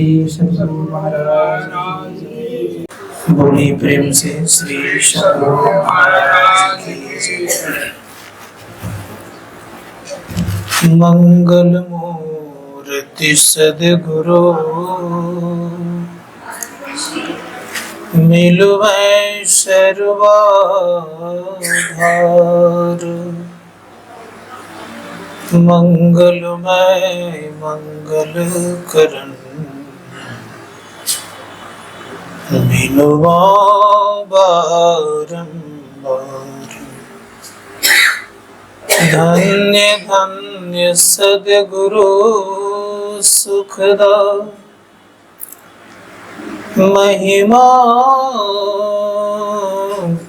श्री सद्गुरु महाराज की जय। बोलिए प्रेम से श्री सद्गुरु महाराज की जय। मंगल मूर्ति सद्गुरु मिलवै सर्वाधार। मंगलमय मंगल करन मिलवा बारंबार। धन्य धन्य सद्गुरु सुखदा महिमा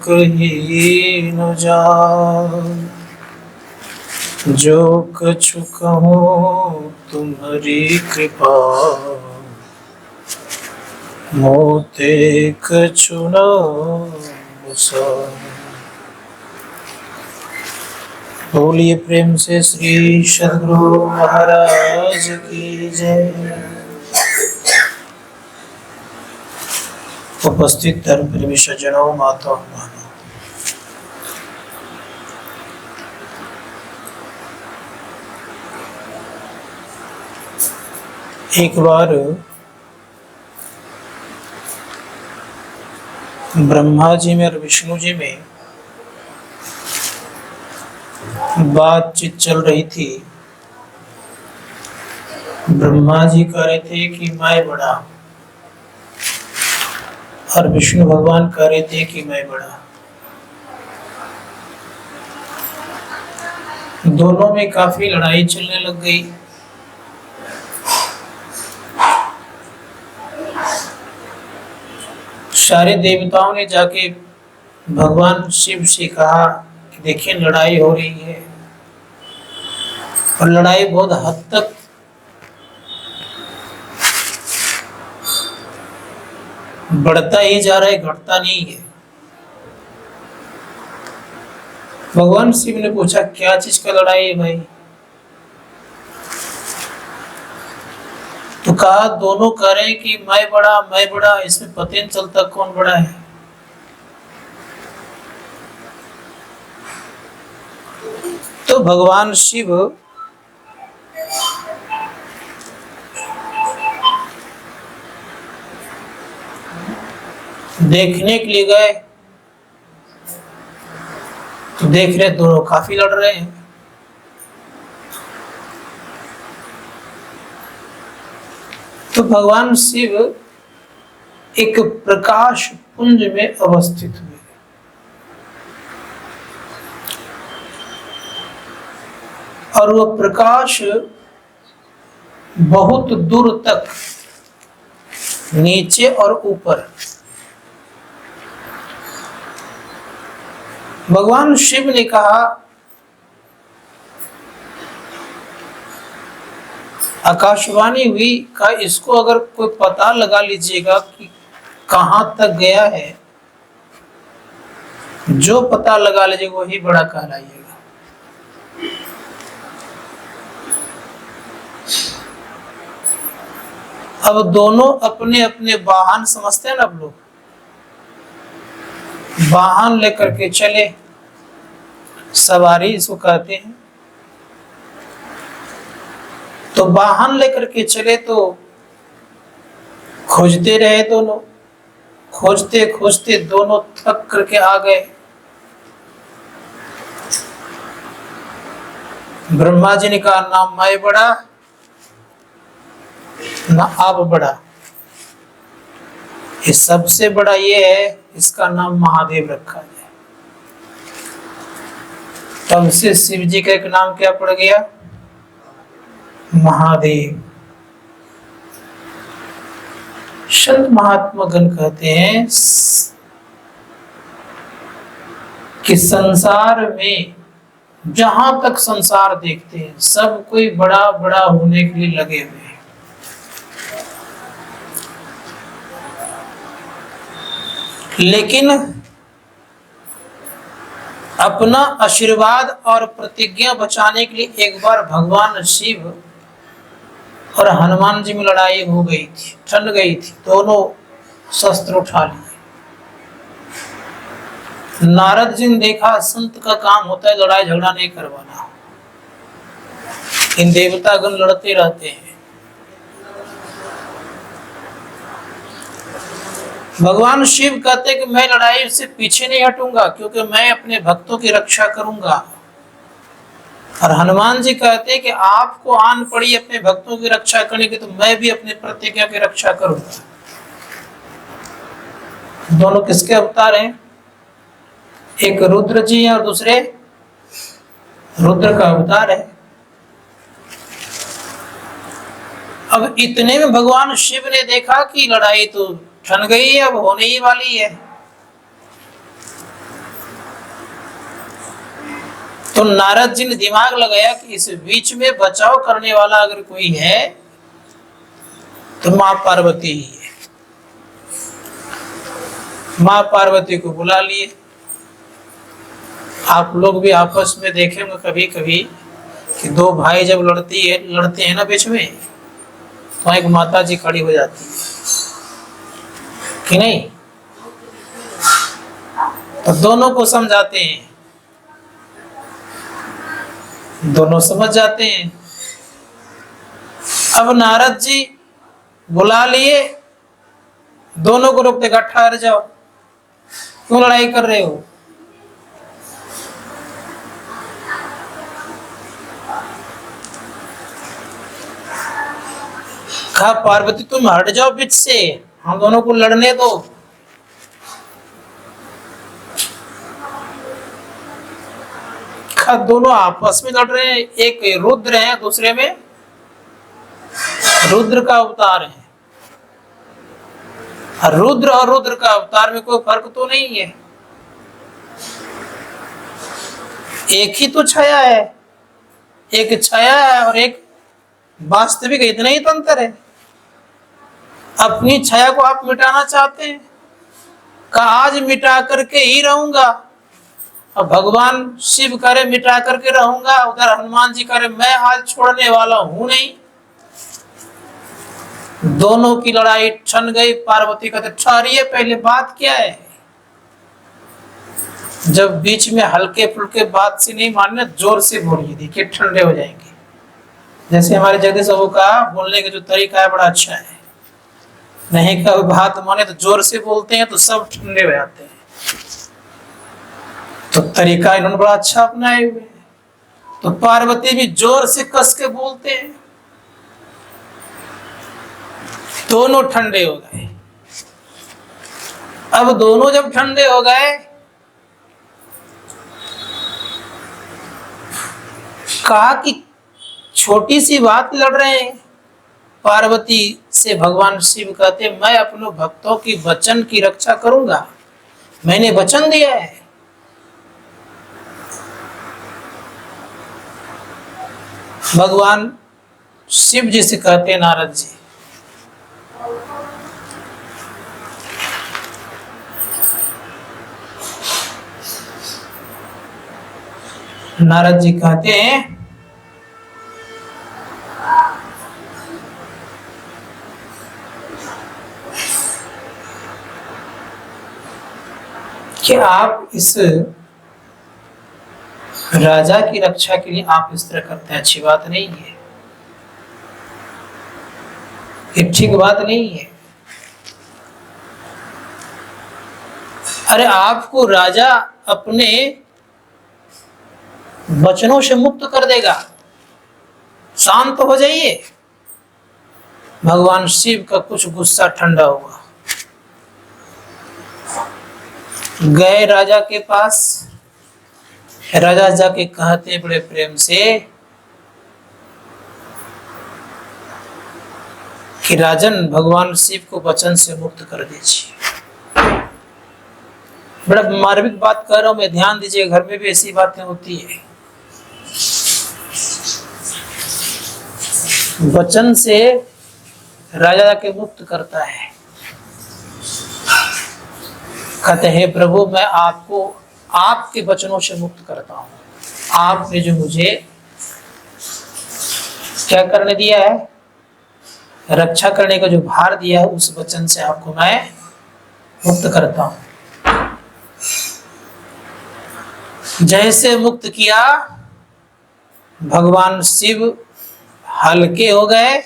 कही न जाए। जो कछु कहूँ तुम्हारी कृपा मोते कछु न बसाए। बोलिए प्रेम से श्री सद्गुरु महाराज की जय। उपस्थित धर्म प्रेमी सज्जनों, माताओं बहनों, एक बार ब्रह्मा जी में और विष्णु जी में बातचीत चल रही थी। ब्रह्मा जी कह रहे थे कि मैं बड़ा, और विष्णु भगवान कह रहे थे कि मैं बड़ा। दोनों में काफी लड़ाई चलने लग गई। सारे देवताओं ने जाके भगवान शिव से कहा कि देखिए लड़ाई हो रही है, और लड़ाई बहुत हद तक बढ़ता ही जा रहा है, घटता नहीं है। भगवान शिव ने पूछा क्या चीज का लड़ाई है भाई? तो कहा दोनों कह रहे हैं कि मैं बड़ा, इसमें पता नहीं चलता कौन बड़ा है। तो भगवान शिव देखने के लिए गए, तो देख रहे दोनों काफी लड़ रहे हैं। तो भगवान शिव एक प्रकाश पुंज में अवस्थित हुए, और वह प्रकाश बहुत दूर तक नीचे और ऊपर। भगवान शिव ने कहा आकाशवाणी हुई का इसको अगर कोई पता लगा लीजिएगा कि कहां तक गया है, जो पता लगा लीजिएगा वही बड़ा कहलाइएगा। अब दोनों अपने अपने वाहन समझते हैं ना, आप लोग वाहन लेकर के चले, सवारी इसको कहते हैं। तो वाहन लेकर के चले तो खोजते रहे दोनों, खोजते खोजते दोनों थक करके आ गए। ब्रह्मा जी ने कहा ना मैं बड़ा ना आप बड़ा, ये सबसे बड़ा ये है, इसका नाम महादेव रखा है। तब से शिव जी का एक नाम क्या पड़ गया? महादेव। संत महात्मा गण कहते हैं कि संसार में जहां तक संसार देखते हैं सब कोई बड़ा बड़ा होने के लिए लगे हुए हैं, लेकिन अपना आशीर्वाद और प्रतिज्ञा बचाने के लिए एक बार भगवान शिव और हनुमान जी में लड़ाई हो गई थी, ठंड गई थी, दोनों शस्त्र उठा लिए। नारद जी ने देखा संत का काम होता है लड़ाई झगड़ा नहीं करवाना, इन देवतागण लड़ते रहते हैं। भगवान शिव कहते कि मैं लड़ाई से पीछे नहीं हटूंगा क्योंकि मैं अपने भक्तों की रक्षा करूंगा। और हनुमान जी कहते कि आपको आन पड़ी अपने भक्तों की रक्षा करने की, तो मैं भी अपने प्रतिज्ञा की रक्षा करूंगा। दोनों किसके अवतार हैं? एक रुद्र जी है और दूसरे रुद्र का अवतार है। अब इतने में भगवान शिव ने देखा कि लड़ाई तो ठन गई है, अब होने ही वाली है। तो नारद जी ने दिमाग लगाया कि इस बीच में बचाव करने वाला अगर कोई है तो मां पार्वती ही है। मां पार्वती को बुला लिए। आप लोग भी आपस में देखेंगे कभी कभी कि दो भाई जब लड़ते हैं ना बीच में, तो एक माता जी खड़ी हो जाती है कि नहीं, तो दोनों को समझाते हैं, दोनों समझ जाते हैं। अब नारद जी बुला लिए, दोनों को रोकते, ठहर जाओ, क्यों लड़ाई कर रहे हो? कहा पार्वती तुम हट जाओ बीच से, हम दोनों को लड़ने दो। कहा दोनों आपस में लड़ रहे हैं, एक रुद्र है दूसरे में रुद्र का अवतार है। रुद्र और रुद्र का अवतार में कोई फर्क तो नहीं है, एक ही तो छाया है, एक छाया है और एक वास्तविक, इतना ही तो अंतर है। अपनी छाया को आप मिटाना चाहते हैं, कहा आज मिटा करके ही रहूंगा। अब भगवान शिव करे मिटा करके रहूंगा, उधर हनुमान जी करे मैं आज छोड़ने वाला हूं नहीं। दोनों की लड़ाई ठन गई। पार्वती कहते ठहरिए, पहले बात क्या है? जब बीच में हल्के फुल्के बात से नहीं मानने, जोर से बोलिए, देखिए ठंडे हो जाएंगे। जैसे हमारे जगदीश बाबू का बोलने का जो तरीका है बड़ा अच्छा है, नहीं का बात माने तो जोर से बोलते हैं तो सब ठंडे हो जाते हैं। तो तरीका इन्होंने बड़ा अच्छा अपनाए हुए। तो पार्वती भी जोर से कस के बोलते हैं, दोनों ठंडे हो गए। अब दोनों जब ठंडे हो गए, कहा कि छोटी सी बात लड़ रहे हैं। पार्वती से भगवान शिव कहते मैं अपने भक्तों की वचन की रक्षा करूंगा, मैंने वचन दिया है। भगवान शिव जी से कहते नारद जी, नारद जी कहते हैं कि आप इस राजा की रक्षा के लिए आप इस तरह करते हैं, अच्छी बात नहीं है, ये ठीक बात नहीं है। अरे आपको राजा अपने वचनों से मुक्त कर देगा, शांत हो जाइए। भगवान शिव का कुछ गुस्सा ठंडा हुआ, गए राजा के पास। राजा जाके कहते बड़े प्रेम से कि राजन भगवान शिव को वचन से मुक्त कर दीजिए। बड़ा मार्मिक बात कर रहा हूं मैं, ध्यान दीजिए, घर में भी ऐसी बातें होती है। वचन से राजा जाके मुक्त करता है। कहते हैं प्रभु मैं आपको आपके वचनों से मुक्त करता हूं, आपने जो मुझे क्या करने दिया है, रक्षा करने का जो भार दिया है उस वचन से आपको मैं मुक्त करता हूं। जैसे मुक्त किया, भगवान शिव हल्के हो गए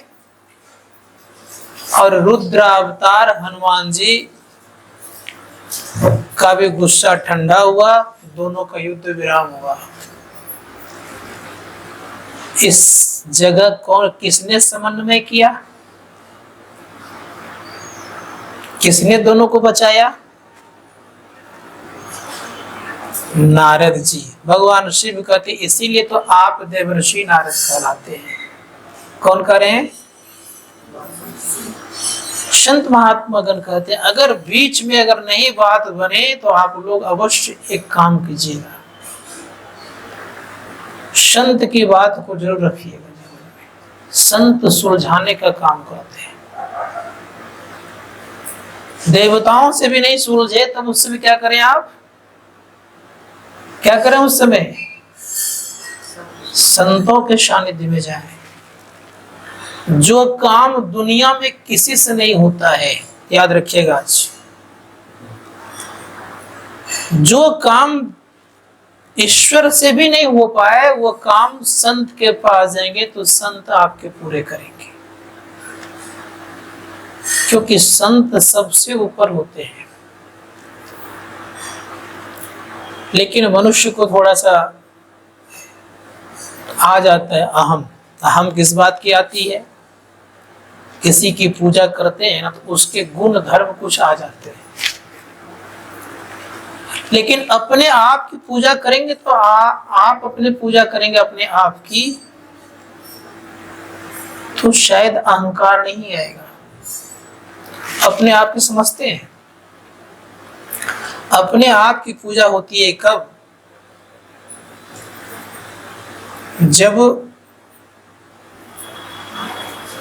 और रुद्र अवतार हनुमान जी का भी गुस्सा ठंडा हुआ, दोनों का युद्ध विराम हुआ। इस जगह कौन किसने समन्वय किया, किसने दोनों को बचाया? नारद जी। भगवान शिव कहते इसीलिए तो आप देवर्षि नारद कहलाते हैं। कौन कह रहे हैं? संत महात्मा गण कहते हैं अगर बीच में अगर नहीं बात बने तो आप लोग अवश्य एक काम कीजिएगा, संत की बात को जरूर रखिएगा। संत सुलझाने का काम करते हैं। देवताओं से भी नहीं सुलझे तब उस समय क्या करें आप? क्या करें उस समय? संतों के सानिध्य में जाएं। जो काम दुनिया में किसी से नहीं होता है, याद रखिएगा आज, जो काम ईश्वर से भी नहीं हो पाए वो काम संत के पास जाएंगे तो संत आपके पूरे करेंगे, क्योंकि संत सबसे ऊपर होते हैं। लेकिन मनुष्य को थोड़ा सा आ जाता है अहम। अहम किस बात की आती है? किसी की पूजा करते हैं ना तो उसके गुण धर्म कुछ आ जाते हैं, लेकिन अपने आप की पूजा करेंगे तो आप अपने पूजा करेंगे अपने आप की तो शायद अहंकार नहीं आएगा। अपने आप की समझते हैं? अपने आप की पूजा होती है कब? जब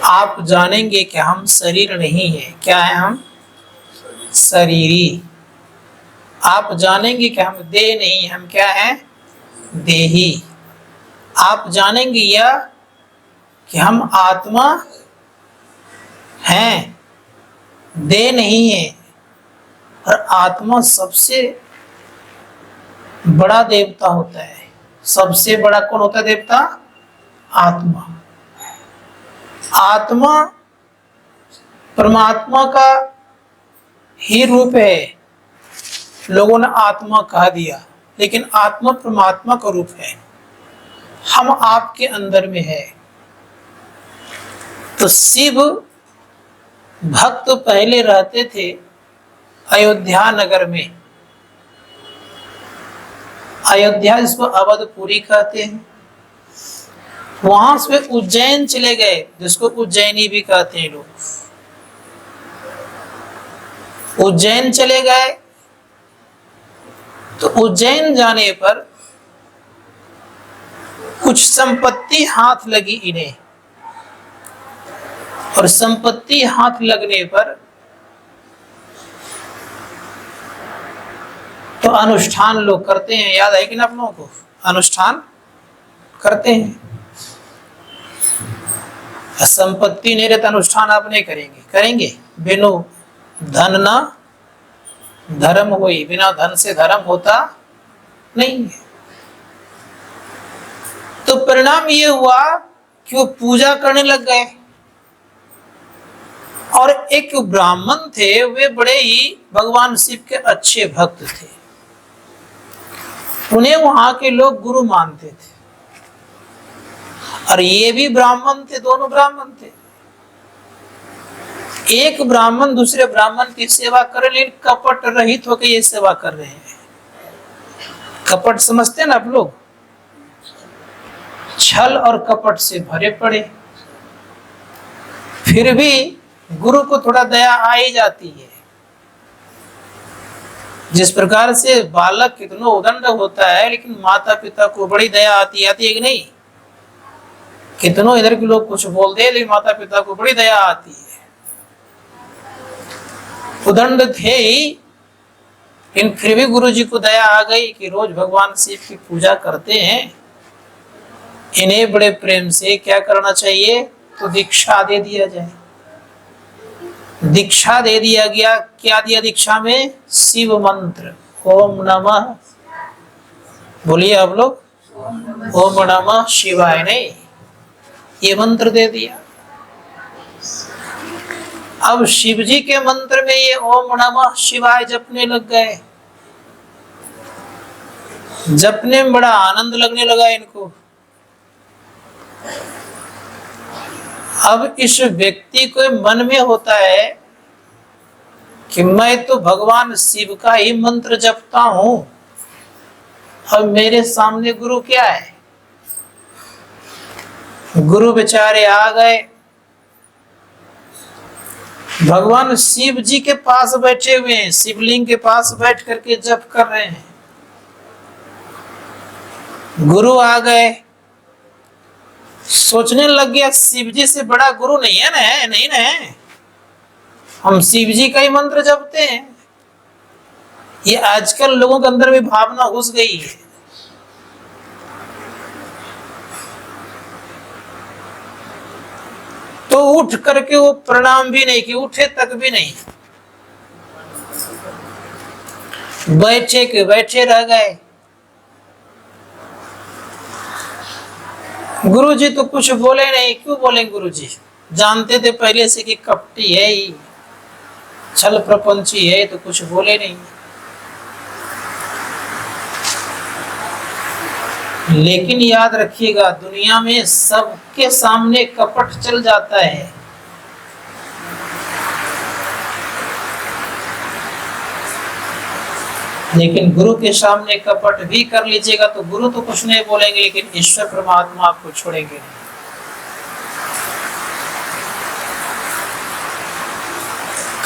आप जानेंगे कि हम शरीर नहीं है। क्या है हम? शरीरी। आप जानेंगे कि हम देह नहीं, हम क्या है? देही। आप जानेंगे यह कि हम आत्मा हैं, देह नहीं है। और आत्मा सबसे बड़ा देवता होता है। सबसे बड़ा कौन होता है देवता? आत्मा। आत्मा परमात्मा का ही रूप है। लोगों ने आत्मा कह दिया, लेकिन आत्मा परमात्मा का रूप है। हम आपके अंदर में है। तो शिव भक्त पहले रहते थे अयोध्या नगर में। अयोध्या जिसको अवधपुरी कहते हैं। वहां से उज्जैन चले गए, जिसको उज्जैनी भी कहते हैं लोग। उज्जैन चले गए तो उज्जैन जाने पर कुछ संपत्ति हाथ लगी इन्हें, और संपत्ति हाथ लगने पर तो अनुष्ठान लोग करते हैं। याद है कि ना आप लोगों को? अनुष्ठान करते हैं। संपत्ति नहीं रहता अनुष्ठान आप नहीं करेंगे? करेंगे। बिनु धन ना धर्म होई। बिना धन से धर्म होता नहीं है। तो परिणाम ये हुआ कि वो पूजा करने लग गए। और एक ब्राह्मण थे, वे बड़े ही भगवान शिव के अच्छे भक्त थे। उन्हें वहां के लोग गुरु मानते थे। और ये भी ब्राह्मण थे, दोनों ब्राह्मण थे। एक ब्राह्मण दूसरे ब्राह्मण की सेवा कर, लेकिन कपट रहित होकर ये सेवा कर रहे हैं। कपट समझते हैं ना आप लोग? छल और कपट से भरे पड़े। फिर भी गुरु को थोड़ा दया आ ही जाती है। जिस प्रकार से बालक कितना उदंड होता है, लेकिन माता पिता को बड़ी दया आती है कि नहीं? कितनों इधर के लोग कुछ बोल दे, लेकिन माता पिता को बड़ी दया आती है। उदंड थे ही, लेकिन फिर भी गुरु जी को दया आ गई कि रोज भगवान शिव की पूजा करते हैं, इन्हें बड़े प्रेम से क्या करना चाहिए? तो दीक्षा दे दिया जाए। दीक्षा दे दिया गया। क्या दिया दीक्षा में? शिव मंत्र, ओम नमः, बोलिए आप लोग, ओम नमः शिवाय, नहीं, ये मंत्र दे दिया। अब शिव जी के मंत्र में ये ओम नमः शिवाय जपने लग गए। जपने में बड़ा आनंद लगने लगा इनको। अब इस व्यक्ति को मन में होता है कि मैं तो भगवान शिव का ही मंत्र जपता हूं, अब मेरे सामने गुरु क्या है? गुरु बेचारे आ गए, भगवान शिव जी के पास बैठे हुए हैं, शिवलिंग के पास बैठ करके जप कर रहे हैं। गुरु आ गए, सोचने लग गया शिव जी से बड़ा गुरु नहीं है ना, नहीं ना, हम शिव जी का ही मंत्र जपते हैं। ये आजकल लोगों के अंदर भी भावना घुस गई है। तो उठ करके वो प्रणाम भी नहीं किए, उठे तक भी नहीं, बैठे के बैठे रह गए। गुरुजी तो कुछ बोले नहीं। क्यों बोले गुरुजी? जानते थे पहले से कि कपटी है ही, छल प्रपंची है, तो कुछ बोले नहीं। लेकिन याद रखिएगा, दुनिया में सबके सामने कपट चल जाता है। लेकिन गुरु के सामने कपट भी कर लीजिएगा तो गुरु तो कुछ नहीं बोलेंगे, लेकिन ईश्वर परमात्मा आपको छोड़ेंगे नहीं।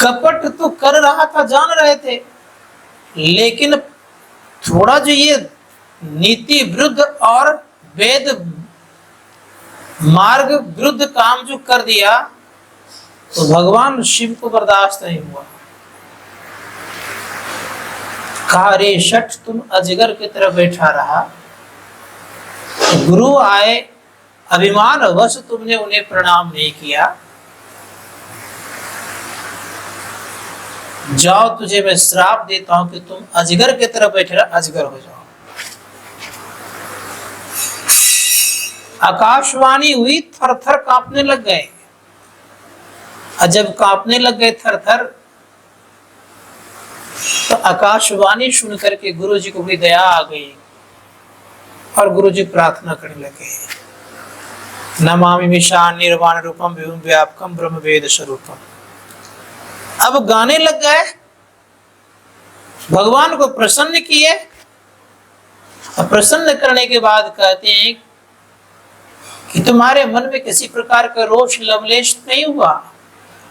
कपट तो कर रहा था, जान रहे थे, लेकिन थोड़ा जो ये नीति विरुद्ध और वेद मार्ग विरुद्ध काम जो कर दिया, तो भगवान शिव को बर्दाश्त नहीं हुआ। कहा, रे शठ, तुम अजगर की तरह बैठा रहा, गुरु आए, अभिमान वश तुमने उन्हें प्रणाम नहीं किया, जाओ तुझे मैं श्राप देता हूं कि तुम अजगर की तरह बैठे रह, अजगर हो जाओ। आकाशवाणी हुई, थर थर कांपने लग गए। जब कांपने लग गए थर थर, तो आकाशवाणी सुन करके गुरु जी को भी दया आ गई और गुरु जी प्रार्थना करने लगे, नमामि विशान निर्वाण रूपम विभुम व्यापकम ब्रह्म वेद स्वरूपम। अब गाने लग गए, भगवान को प्रसन्न किए। और प्रसन्न करने के बाद कहते हैं कि तुम्हारे मन में किसी प्रकार का रोष लवलेश नहीं हुआ,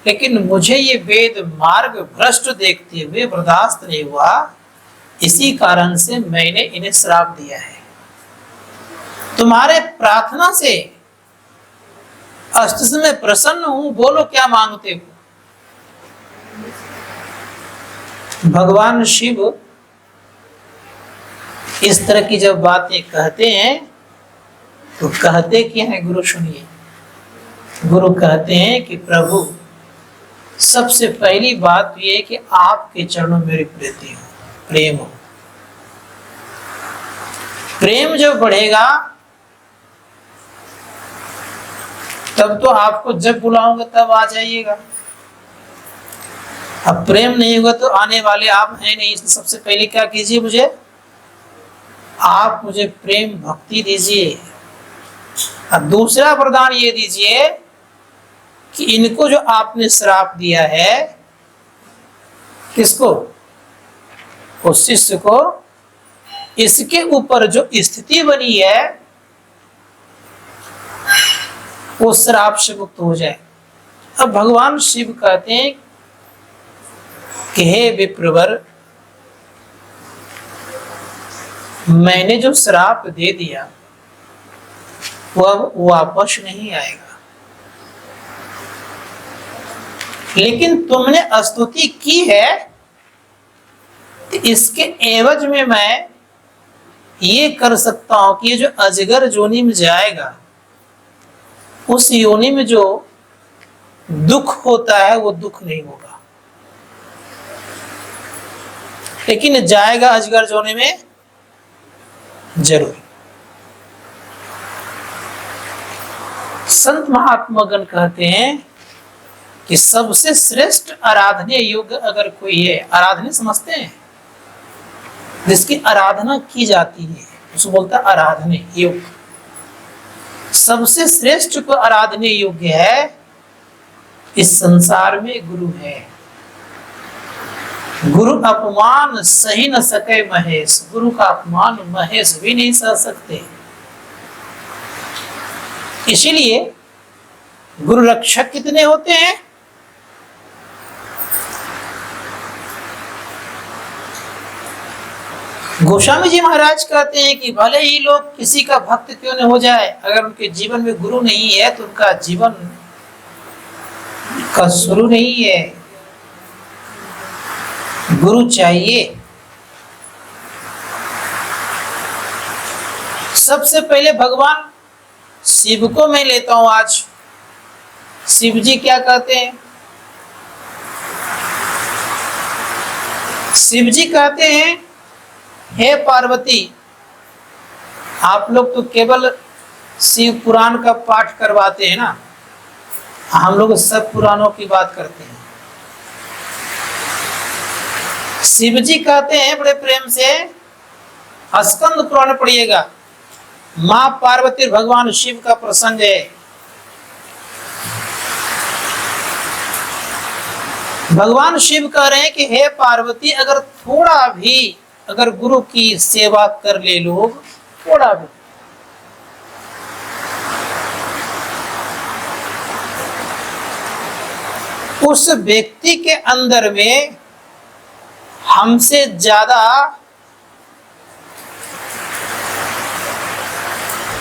लेकिन मुझे ये वेद मार्ग भ्रष्ट देखते हुए बर्दाश्त नहीं हुआ, इसी कारण से मैंने इन्हें श्राप दिया है। तुम्हारे प्रार्थना से अस्तित्व में प्रसन्न हूं, बोलो क्या मांगते हो। भगवान शिव इस तरह की जब बातें कहते हैं तो कहते क्या है गुरु सुनिए। गुरु कहते हैं कि प्रभु, सबसे पहली बात यह है कि आपके चरणों में मेरी प्रीति हो, प्रेम हो। प्रेम जब बढ़ेगा तब तो आपको जब बुलाऊंगा तब आ जाइएगा। अब प्रेम नहीं होगा तो आने वाले आप हैं नहीं। सबसे पहले क्या कीजिए, मुझे आप मुझे प्रेम भक्ति दीजिए। अब दूसरा वरदान ये दीजिए कि इनको जो आपने श्राप दिया है, किसको? उस शिष्य को, इसके ऊपर जो स्थिति बनी है वो श्राप से मुक्त हो जाए। अब भगवान शिव कहते हैं कि हे विप्रवर, मैंने जो श्राप दे दिया वो अब वापस नहीं आएगा, लेकिन तुमने स्तुति की है, इसके एवज में मैं ये कर सकता हूं कि ये जो अजगर योनि में जाएगा, उस योनि में जो दुख होता है वो दुख नहीं होगा, लेकिन जाएगा अजगर जोने में जरूर। संत महात्मागण कहते हैं कि सबसे श्रेष्ठ आराधनीय योग्य अगर कोई है, आराधनीय समझते हैं जिसकी आराधना की जाती है उसको बोलता है आराधनीय योग्य। सबसे श्रेष्ठ को आराधनीय योग्य है इस संसार में गुरु है। गुरु अपमान सही न सके महेश, गुरु का अपमान महेश भी नहीं सह सकते। इसीलिए गुरु रक्षक कितने होते हैं? गोस्वामी जी महाराज कहते हैं कि भले ही लोग किसी का भक्त क्यों न हो जाए, अगर उनके जीवन में गुरु नहीं है तो उनका जीवन का शुरू नहीं है। गुरु चाहिए। सबसे पहले भगवान शिव को मैं लेता हूं आज। शिव जी क्या कहते हैं? शिव जी कहते हैं, हे पार्वती, आप लोग तो केवल शिव पुराण का पाठ करवाते हैं ना, हम लोग सब पुराणों की बात करते हैं। शिव जी कहते हैं बड़े प्रेम से, स्कंद पुराण पढ़िएगा, मां पार्वती और भगवान शिव का प्रसंग है। भगवान शिव कह रहे हैं कि हे पार्वती, अगर थोड़ा भी अगर गुरु की सेवा कर ले लोग, थोड़ा भी, उस व्यक्ति के अंदर में हमसे ज्यादा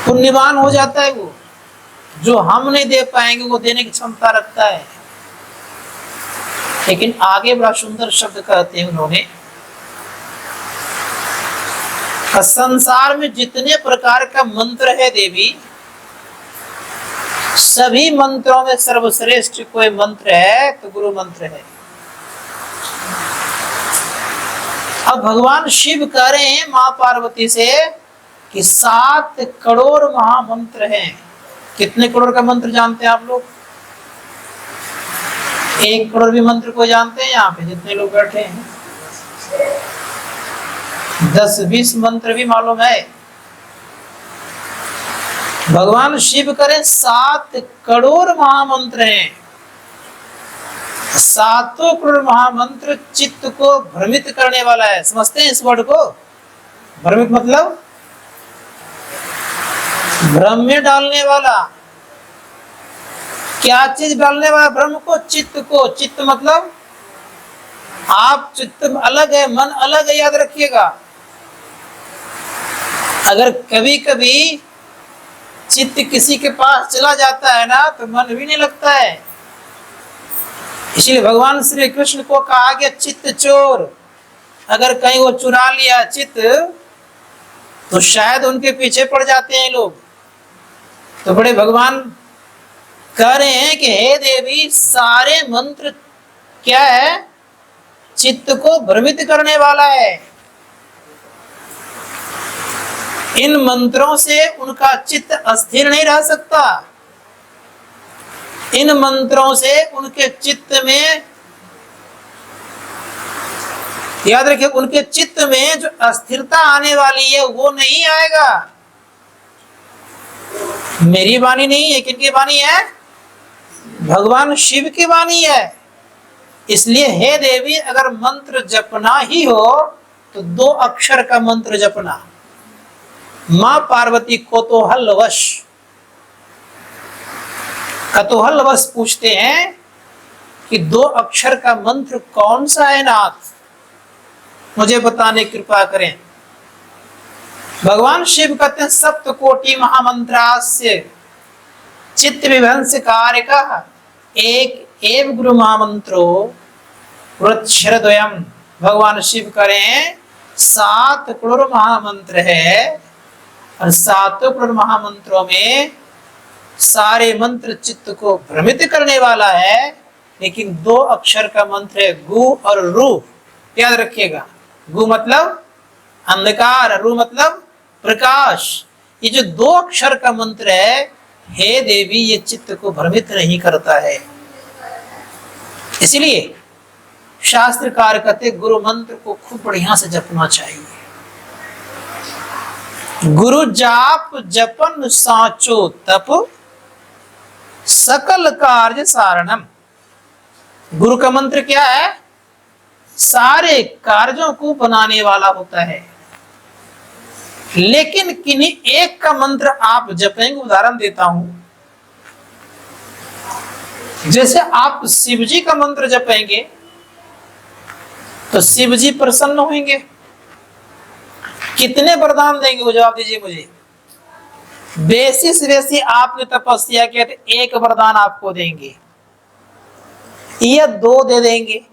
पुण्यवान हो जाता है। वो जो हम नहीं दे पाएंगे वो देने की क्षमता रखता है। लेकिन आगे बड़ा सुंदर शब्द कहते हैं उन्होंने, संसार में जितने प्रकार का मंत्र है देवी, सभी मंत्रों में सर्वश्रेष्ठ कोई मंत्र है तो गुरु मंत्र है। अब भगवान शिव कह रहे हैं मां पार्वती से कि 7 करोड़ महामंत्र हैं। कितने करोड़ का मंत्र जानते हैं आप लोग? 1 करोड़ भी मंत्र को जानते हैं यहाँ पे जितने लोग बैठे हैं? 10-20 मंत्र भी मालूम है। भगवान शिव करें 7 करोड़ महामंत्र हैं। 7 करोड़ महामंत्र चित्त को भ्रमित करने वाला है। समझते हैं इस वर्ड को? भ्रमित मतलब भ्रम में डालने वाला। क्या चीज डालने वाला भ्रम को? चित्त को। चित्त मतलब आप चित्त अलग है, मन अलग है, याद रखिएगा। अगर कभी कभी चित्त किसी के पास चला जाता है ना तो मन भी नहीं लगता है। इसलिए भगवान श्री कृष्ण को कहा गया चित्त चोर। अगर कहीं वो चुरा लिया चित्त तो शायद उनके पीछे पड़ जाते हैं लोग। तो बड़े भगवान कह रहे हैं कि हे देवी, सारे मंत्र क्या है? चित्त को भ्रमित करने वाला है। इन मंत्रों से उनका चित्त अस्थिर नहीं रह सकता। इन मंत्रों से उनके चित्त में, याद रखिए, उनके चित्त में जो अस्थिरता आने वाली है वो नहीं आएगा। मेरी वाणी नहीं है, किनकी वाणी है? भगवान शिव की वाणी है। इसलिए हे देवी, अगर मंत्र जपना ही हो तो 2 अक्षर का मंत्र जपना। मां पार्वती कौतूहलवश पूछते हैं कि 2 अक्षर का मंत्र कौन सा है नाथ, मुझे बताने की कृपा करें। भगवान शिव कहते हैं सप्तकोटि महामंत्रास्य चित्त विभंस कार्य का एक एव गुरु महामंत्रो वृक्षरद्वयम्। भगवान शिव करें 7 करोड़ महामंत्र है और 7 करोड़ महामंत्रों में सारे मंत्र चित्त को भ्रमित करने वाला है, लेकिन 2 अक्षर का मंत्र है गु और रु। याद रखिएगा, गु मतलब अंधकार, रु मतलब प्रकाश। ये जो 2 अक्षर का मंत्र है, हे देवी, ये चित्त को भ्रमित नहीं करता है। इसलिए शास्त्रकार कहते गुरु मंत्र को खूब बढ़िया से जपना चाहिए। गुरु जाप जपन साचो तप, सकल कार्य सारणम। गुरु का मंत्र क्या है? सारे कार्यों को बनाने वाला होता है। लेकिन किन्हीं एक का मंत्र आप जपेंगे, उदाहरण देता हूं, जैसे आप शिव जी का मंत्र जपेंगे तो शिव जी प्रसन्न होंगे। कितने वरदान देंगे वो जवाब दीजिए मुझे। वैसी आपने तपस्या किया तो 1 वरदान आपको देंगे या 2 दे देंगे।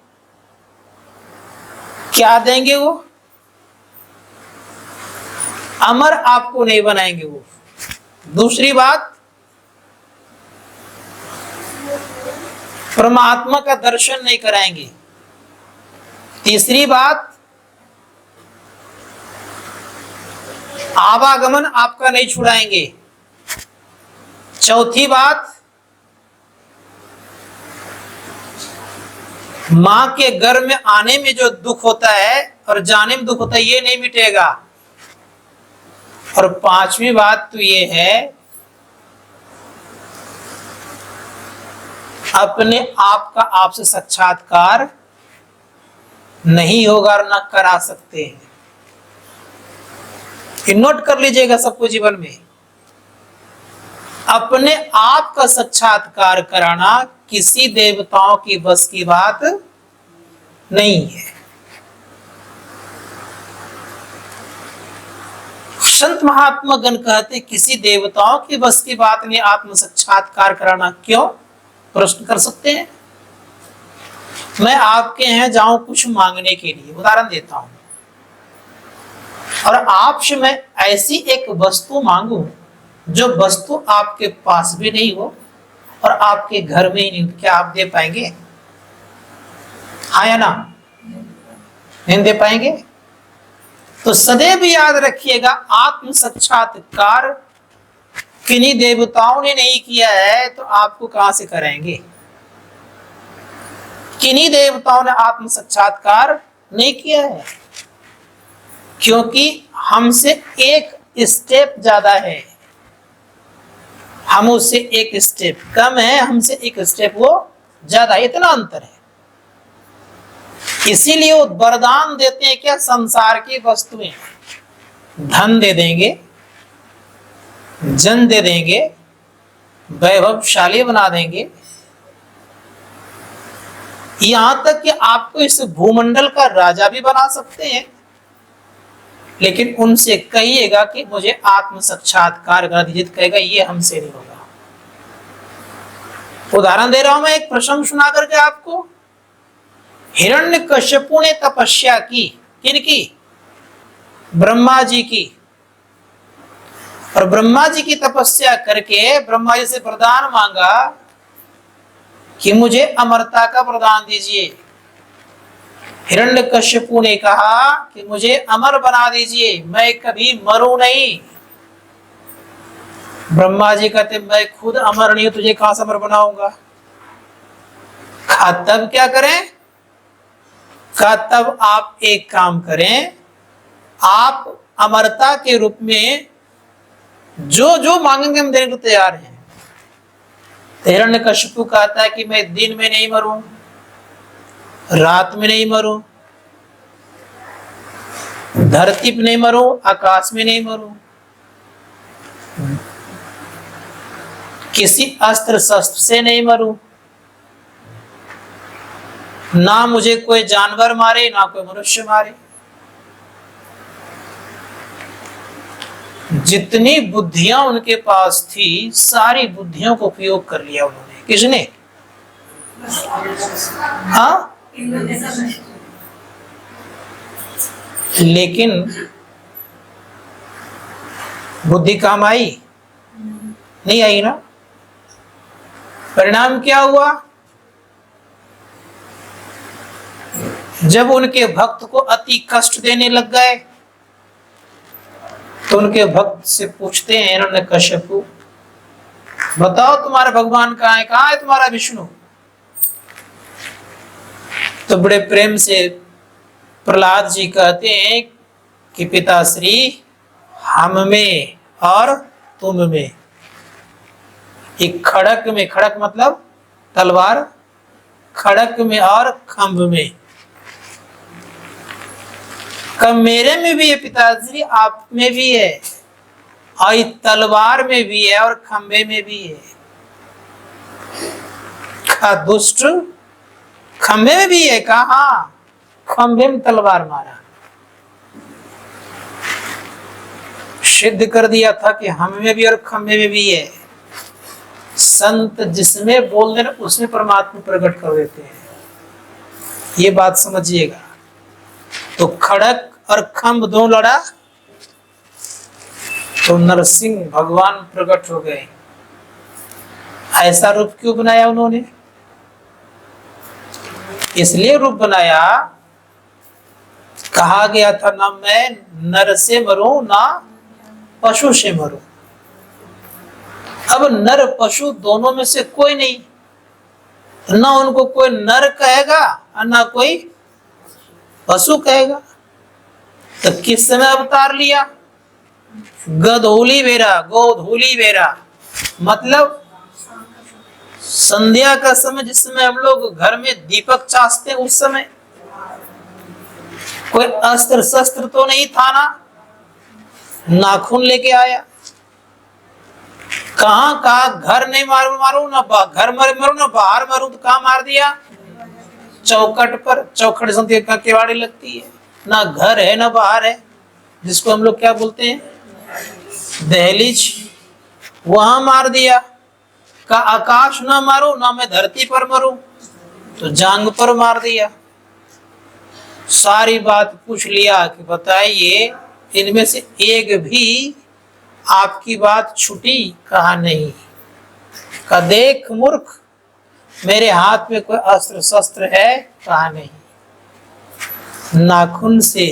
क्या देंगे वो? अमर आपको नहीं बनाएंगे वो। दूसरी बात, परमात्मा का दर्शन नहीं कराएंगे। तीसरी बात, आवागमन आपका नहीं छुड़ाएंगे। चौथी बात, मां के गर्भ में आने में जो दुख होता है और जाने में दुख होता है, ये नहीं मिटेगा। और 5वीं बात तो ये है, अपने आप का आपसे साक्षात्कार नहीं होगा और ना करा सकते हैं। नोट कर लीजिएगा सबको जीवन में, अपने आप का साक्षात्कार कराना किसी देवताओं की बस की बात नहीं है। संत महात्मा गण कहते किसी देवताओं की बस की बात नहीं आत्म साक्षात्कार कराना। क्यों? प्रश्न कर सकते हैं। मैं आपके यहाँ जाऊं कुछ मांगने के लिए, उदाहरण देता हूं, और आपसे मैं ऐसी एक वस्तु मांगू जो वस्तु आपके पास भी नहीं हो और आपके घर में ही नहीं, क्या आप दे पाएंगे? हाँ या ना? नहीं दे पाएंगे। तो सदैव याद रखिएगा, आत्म साक्षात्कार किन्हीं देवताओं ने नहीं किया है तो आपको कहां से कराएंगे? किन्हीं देवताओं ने आत्म साक्षात्कार नहीं किया है, क्योंकि हमसे एक स्टेप ज्यादा है, हम उससे एक स्टेप कम है, हमसे एक स्टेप वो ज्यादा, इतना अंतर है। इसीलिए वो वरदान देते हैं क्या? संसार की वस्तुएं, धन दे देंगे, जन दे देंगे, वैभवशाली बना देंगे, यहां तक कि आपको इस भूमंडल का राजा भी बना सकते हैं। लेकिन उनसे कहिएगा कि मुझे आत्म साक्षात्कार करा दीजिए, कहेगा ये हमसे नहीं होगा। उदाहरण दे रहा हूं मैं, एक प्रसंग सुना करके आपको। हिरण्यकश्यपु ने तपस्या की, किनकी? ब्रह्मा जी की। और ब्रह्मा जी की तपस्या करके ब्रह्मा जी से वरदान मांगा कि मुझे अमरता का वरदान दीजिए। हिरण्यकश्यपु ने कहा कि मुझे अमर बना दीजिए, मैं कभी मरूं नहीं। ब्रह्मा जी कहते मैं खुद अमर नहीं हूं, तुझे कहां से अमर बनाऊंगा? तब क्या करें? तब आप एक काम करें, आप अमरता के रूप में जो जो मांगेंगे हम देने को तैयार हैं। हिरण्यकश्यपु कहता है कि मैं दिन में नहीं मरूं, रात में नहीं मरूं, धरती पे नहीं मरूं, आकाश में नहीं मरूं, किसी अस्त्र शस्त्र से नहीं मरूं, ना मुझे कोई जानवर मारे ना कोई मनुष्य मारे। जितनी बुद्धियां उनके पास थी सारी बुद्धियों को उपयोग कर लिया उन्होंने। किसने? हाँ, लेकिन बुद्धि काम आई? नहीं आई ना। परिणाम क्या हुआ? जब उनके भक्त को अति कष्ट देने लग गए तो उनके भक्त से पूछते हैं हिरण्यकश्यपु, बताओ तुम्हारा भगवान कहाँ है, कहाँ है तुम्हारा विष्णु? तो बड़े प्रेम से प्रहलाद जी कहते हैं कि पिताश्री, हम में और तुम में, एक खड़क में, खड़क मतलब तलवार, खड़क में और खंभ में, कब मेरे में भी है पिताश्री, आप में भी है, और तलवार में भी है और खंभे में भी है। का दुष्ट खंभे में भी है, कहा खंभे में तलवार मारा, सिद्ध कर दिया था कि हम में भी और खंभे में भी है। संत जिसमें बोल देना उसमें परमात्मा प्रकट कर देते हैं, ये बात समझिएगा। तो खड़क और खंभ दोनों लड़ा तो नरसिंह भगवान प्रकट हो गए। ऐसा रूप क्यों बनाया उन्होंने? इसलिए रूप बनाया, कहा गया था ना मैं नर से मरूं ना पशु से मरूं। अब नर पशु दोनों में से कोई नहीं, ना उनको कोई नर कहेगा और ना कोई पशु कहेगा। तो किस समय अवतार लिया? गधूली बेरा, गोधूली बेरा मतलब संध्या का समय, जिस समय हम लोग घर में दीपक चाहते हैं, उस समय कोई अस्त्र शस्त्र तो नहीं था ना, नाखून लेके आया। कहाँ कहा घर नहीं मारू ना घर मारू ना बाहर मारू, तो कहाँ मार दिया? चौखट पर। चौखट से केवाड़ी लगती है, ना घर है ना बाहर है, जिसको हम लोग क्या बोलते हैं, दहलीज, वहां मार दिया। का आकाश ना मारू ना मैं धरती पर मरूं, तो जांग पर मार दिया। सारी बात पूछ लिया कि बताइए इनमें से एक भी आपकी बात छुटी? कहा नहीं। का देख मूर्ख, मेरे हाथ में कोई अस्त्र शस्त्र है? कहा नहीं। नाखून से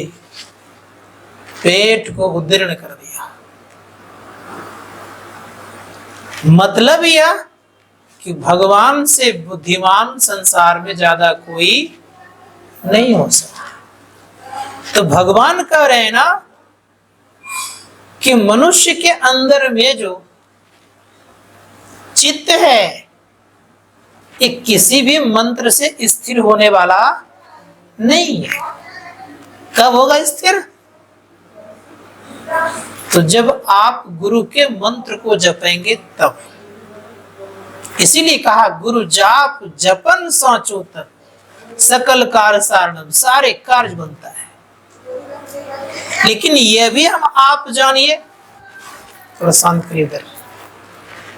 पेट को उद्दीर्ण कर दिया। मतलब यह कि भगवान से बुद्धिमान संसार में ज्यादा कोई नहीं हो सकता। तो भगवान कह रहे हैं ना कि मनुष्य के अंदर में जो चित्त है ये किसी भी मंत्र से स्थिर होने वाला नहीं है। कब होगा स्थिर? तो जब आप गुरु के मंत्र को जपेंगे तब। इसीलिए कहा गुरु जाप जपन साचो तब सकल कार्य सारणम, सारे कार्य बनता है। लेकिन यह भी हम आप जानिए, थोड़ा शांत करिए इधर,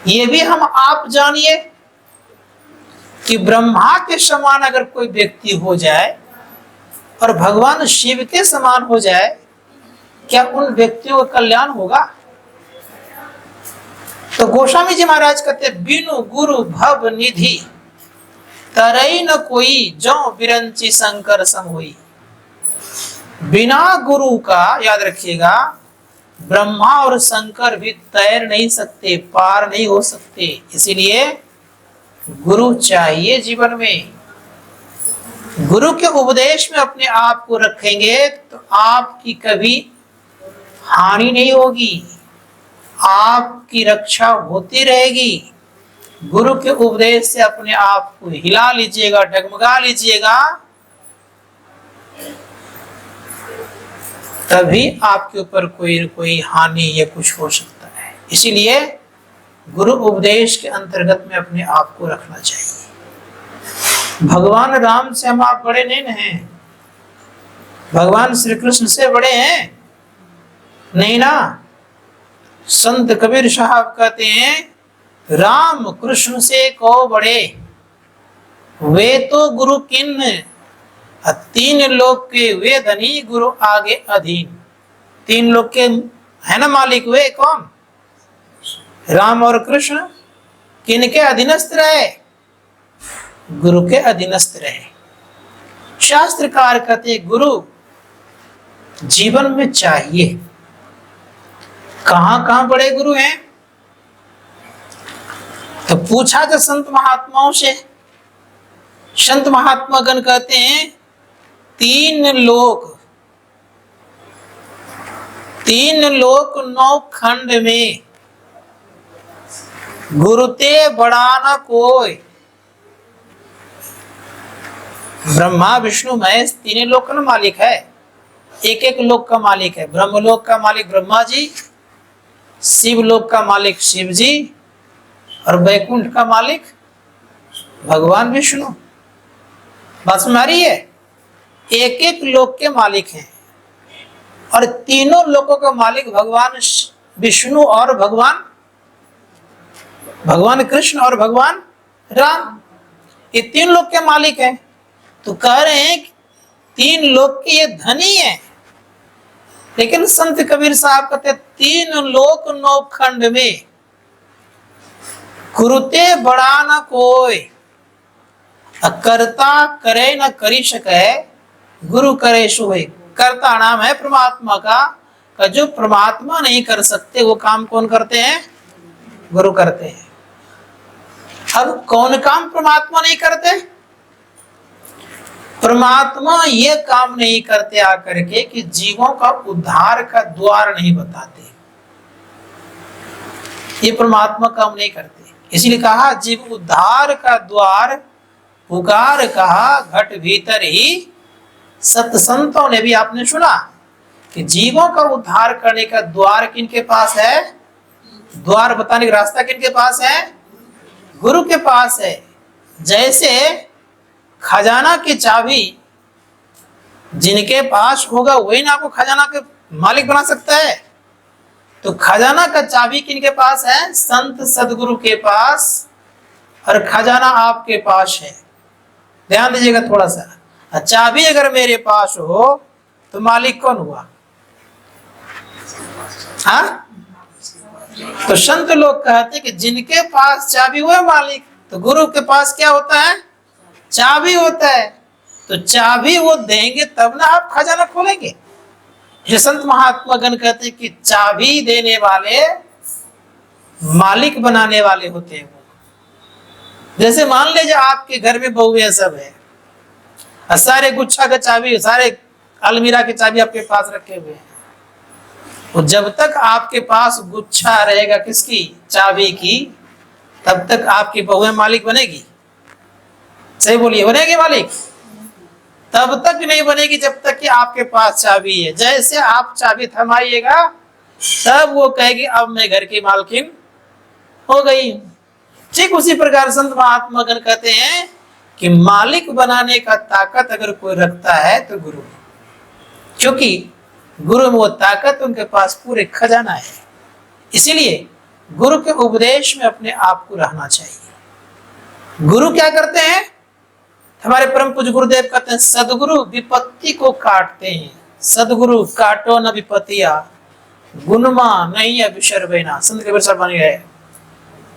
ये भी हम आप जानिए कि ब्रह्मा के समान अगर कोई व्यक्ति हो जाए और भगवान शिव के समान हो जाए, क्या उन व्यक्तियों का कल्याण होगा? तो गोस्वामी जी महाराज कहते बिनु गुरु भव निधि तरई न कोई, जो बिरंची शंकर सम हुई। बिना गुरु का, याद रखिएगा, ब्रह्मा और शंकर भी तैर नहीं सकते, पार नहीं हो सकते। इसीलिए गुरु चाहिए जीवन में। गुरु के उपदेश में अपने आप को रखेंगे तो आपकी कभी हानि नहीं होगी, आपकी रक्षा होती रहेगी। गुरु के उपदेश से अपने आप को हिला लीजिएगा, डगमगा लीजिएगा, तभी आपके ऊपर कोई हानि या कुछ हो सकता है। इसीलिए गुरु उपदेश के अंतर्गत में अपने आप को रखना चाहिए। भगवान राम से हम आप बड़े नहीं हैं, भगवान श्री कृष्ण से बड़े हैं नहीं ना। संत कबीर साहब कहते हैं राम कृष्ण से को बड़े, वे तो गुरु किन्न, तीन लोग के वे धनी, गुरु आगे अधीन। तीन लोग के है ना मालिक, वे कौन? राम और कृष्ण। किनके अधीनस्थ रहे? गुरु के अधीनस्थ रहे। शास्त्रकार कहते गुरु जीवन में चाहिए। कहां कहां बड़े गुरु हैं? तो पूछा था संत महात्माओं से। संत महात्मा गण कहते हैं तीन लोक 9 खंड में गुरुते बड़ा न कोई। ब्रह्मा विष्णु महेश तीनों लोक का मालिक है, एक एक लोक का मालिक है। ब्रह्मलोक का मालिक ब्रह्मा जी, शिवलोक का मालिक शिव जी, और वैकुंठ का मालिक भगवान विष्णु। बस हमारी है, एक एक लोक के मालिक हैं और तीनों लोकों का मालिक भगवान विष्णु और भगवान कृष्ण और भगवान राम, ये तीन लोक के मालिक हैं। तो कह रहे हैं कि तीन लोक के ये धनी है। लेकिन संत कबीर साहब कहते तीन लोक 9 खंड में गुरुते बड़ा न कोई। करता करे न करी सके, गुरु करे सो है। कर्ता नाम है परमात्मा का जो परमात्मा नहीं कर सकते वो काम कौन करते हैं? गुरु करते हैं। अब कौन काम परमात्मा नहीं करते? परमात्मा ये काम नहीं करते आकर के कि जीवों का उद्धार का द्वार नहीं बताते। ये परमात्मा काम नहीं करते। इसीलिए कहा जीव उद्धार का द्वार पुकार कहा, घट भीतर ही सत्संतों ने भी आपने सुना कि जीवों का उद्धार करने का द्वार किनके पास है? द्वार बताने का रास्ता किनके पास है? गुरु के पास है। जैसे खजाना की चाबी जिनके पास होगा वही ना आपको खजाना के मालिक बना सकता है। तो खजाना का चाबी किनके पास है? संत सदगुरु के पास, और खजाना आपके पास है। ध्यान दीजिएगा थोड़ा सा। चाबी अगर मेरे पास हो तो मालिक कौन हुआ? हाँ? तो संत लोग कहते कि जिनके पास चाबी हुआ मालिक। तो गुरु के पास क्या होता है? चाबी होता है। तो चाबी वो देंगे तब ना आप खजाना खोलेंगे। ये संत महात्मा गण कहते कि चाबी देने वाले मालिक बनाने वाले होते हैं वो। जैसे मान लीजिए आपके घर में बहुएं सब है, सारे गुच्छा का चाबी, सारे अलमीरा की चाबी आपके पास रखे हुए हैं। और जब तक आपके पास गुच्छा रहेगा किसकी? चाबी की, तब तक आपकी बहुएं मालिक बनेगी। सही बोलिए, बनेगी मालिक? तब तक नहीं बनेगी जब तक कि आपके पास चाबी है। जैसे आप चाबी थमाइएगा तब वो कहेगी अब मैं घर की मालकिन हो गई। ठीक उसी प्रकार संत महात्मा गण कहते हैं कि मालिक बनाने का ताकत अगर कोई रखता है तो गुरु, क्योंकि गुरु में वो ताकत उनके पास पूरे खजाना है। इसीलिए गुरु के उपदेश में अपने आप को रहना चाहिए। गुरु क्या करते हैं? हमारे परम पूज्य गुरुदेव कहते हैं सदगुरु विपत्ति को काटते हैं। सदगुरु काटो न विपत्तिया, गुणमा नहीं अभिशर बेना। संत कबीर साहब बन गए।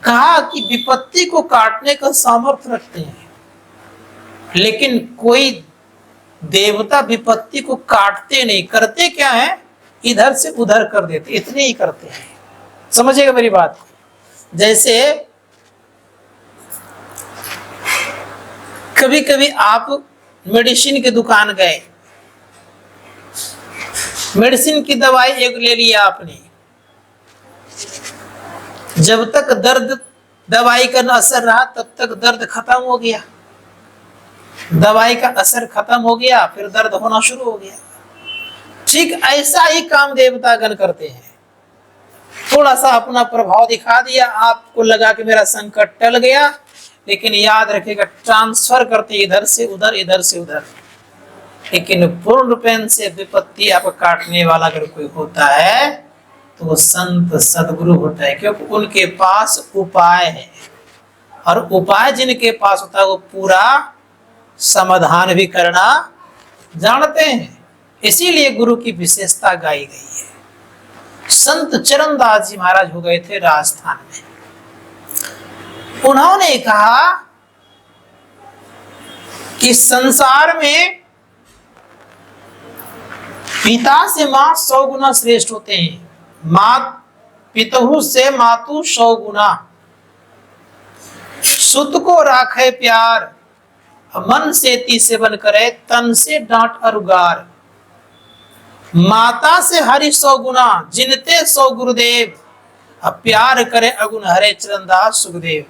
कहा कि विपत्ति को काटने का सामर्थ्य रखते हैं, लेकिन कोई देवता विपत्ति को काटते नहीं। करते क्या है? इधर से उधर कर देते, इतने ही करते हैं। समझिएगा मेरी बात को। जैसे कभी कभी आप मेडिसिन की दुकान गए, मेडिसिन की दवाई एक ले लिया आपने, जब तक दर्द दवाई का असर रहा तब तक दर्द खत्म हो गया। दवाई का असर खत्म हो गया फिर दर्द होना शुरू हो गया। ठीक ऐसा ही काम देवता गण करते हैं। थोड़ा सा अपना प्रभाव दिखा दिया, आपको लगा कि मेरा संकट टल गया, लेकिन याद रखिएगा ट्रांसफर करते इधर से उधर, इधर से उधर। लेकिन पूर्ण रूपेण से विपत्ति आपको काटने वाला अगर कोई होता है तो वो संत सदगुरु होता है, क्योंकि उनके पास उपाय है। और उपाय जिनके पास होता है वो पूरा समाधान भी करना जानते हैं। इसीलिए गुरु की विशेषता गाई गई है। संत चरणदास जी महाराज हो गए थे राजस्थान में। उन्होंने कहा कि संसार में पिता से मां 100 गुना श्रेष्ठ होते हैं, मां पितहु से मातु 100 गुना। सुत को राखे प्यार, मन से ती सेवन करे, तन से डांट अरुगार। माता से हरि 100 गुना, जिनते 100 गुरुदेव। अब प्यार करे अगुण हरे, चरणदास सुखदेव।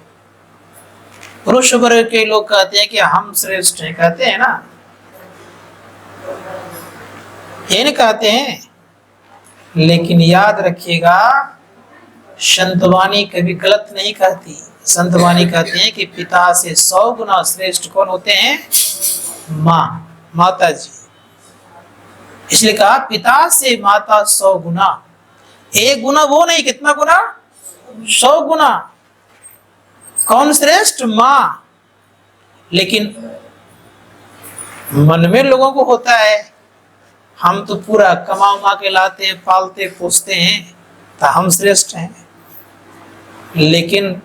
पुरुष वर्ग के लोग कहते हैं कि हम श्रेष्ठ हैं, कहते हैं ना, ये नहीं कहते हैं। लेकिन याद रखिएगा, संतवाणी कभी गलत नहीं कहती। संतवाणी कहते हैं कि पिता से 100 गुना श्रेष्ठ कौन होते हैं? माँ, माता जी। इसलिए कहा पिता से माता 100 गुना। एक गुना वो नहीं, कितना गुना? 100 गुना। कौन श्रेष्ठ? माँ। लेकिन मन में लोगों को होता है हम तो पूरा कमा उमा के लाते हैं, पालते पोसते हैं, तो हम श्रेष्ठ हैं। लेकिन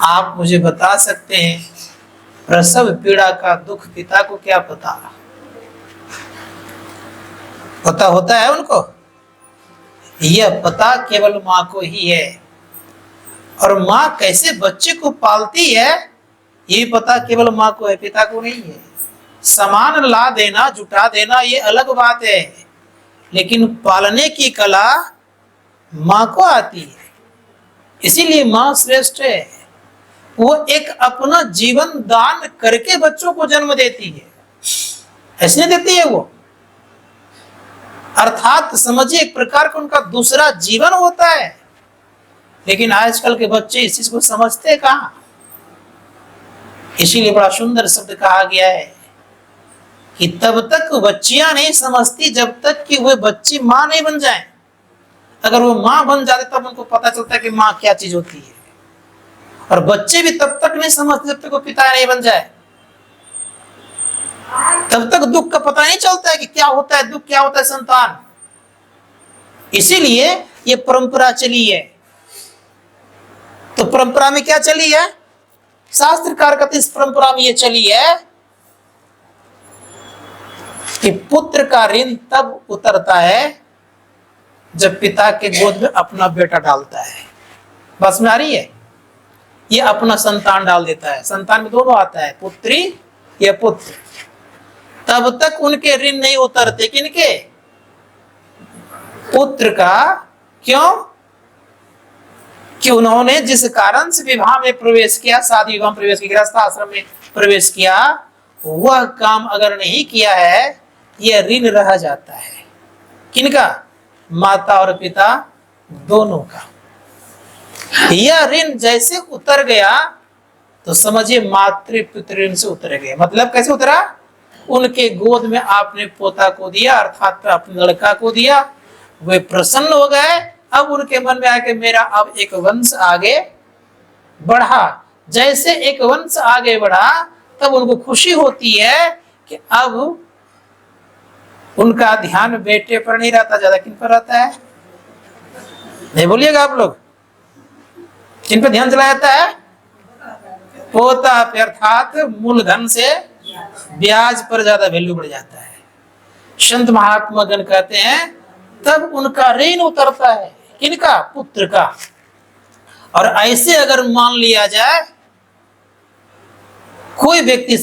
आप मुझे बता सकते हैं, प्रसव पीड़ा का दुख पिता को क्या पता? पता होता है उनको? यह पता केवल माँ को ही है। और माँ कैसे बच्चे को पालती है, ये पता केवल माँ को है, पिता को नहीं है। सामान ला देना, जुटा देना, ये अलग बात है, लेकिन पालने की कला माँ को आती है। इसीलिए माँ श्रेष्ठ है। वो एक अपना जीवन दान करके बच्चों को जन्म देती है, ऐसे नहीं देती है वो। अर्थात समझिए एक प्रकार का उनका दूसरा जीवन होता है। लेकिन आजकल के बच्चे इस चीज को समझते कहाँ। इसीलिए बड़ा सुंदर शब्द कहा गया है कि तब तक बच्चियां नहीं समझती जब तक कि वे बच्ची मां नहीं बन जाएं। अगर वो मां बन जाते तब उनको पता चलता है कि मां क्या चीज होती है। और बच्चे भी तब तक नहीं समझते जब तक वो पिता नहीं बन जाए। तब तक दुख का पता नहीं चलता है कि क्या होता है दुख, क्या होता है संतान। इसीलिए ये परंपरा चली है। तो परंपरा में क्या चली है? शास्त्रकार कहते इस परंपरा में ये चली है कि पुत्र का ऋण तब उतरता है जब पिता के गोद में अपना बेटा डालता है। बस में आ रही है? ये अपना संतान डाल देता है। संतान में दोनों आता है, पुत्री या पुत्र। तब तक उनके ऋण नहीं उतरते। किनके? पुत्र का। क्यों? कि उन्होंने जिस कारण से विवाह में प्रवेश किया, शादी विवाह में प्रवेश किया, गृहस्थ आश्रम में प्रवेश किया, वह काम अगर नहीं किया है, यह ऋण रह जाता है। किनका? माता और पिता दोनों का। यह ऋण जैसे उतर गया तो समझिए मातृ पितृ ऋण से उतर गए। मतलब कैसे उतरा? उनके गोद में आपने पोता को दिया, अर्थात अपने लड़का को दिया, वे प्रसन्न हो गए। अब उनके मन में आया कि मेरा अब एक वंश आगे बढ़ा। जैसे एक वंश आगे बढ़ा तब उनको खुशी होती है कि अब उनका ध्यान बेटे पर नहीं रहता, ज्यादा किन पर रहता है? नहीं बोलिएगा आप लोग, किन पर ध्यान चला जाता है? पोता पे, अर्थात मूलधन से ब्याज पर ज्यादा वैल्यू बढ़ जाता है। संत महात्मा गण कहते हैं तब उनका ऋण उतरता है। किनका? पुत्र का। और ऐसे अगर मान लिया जाए कोई व्यक्ति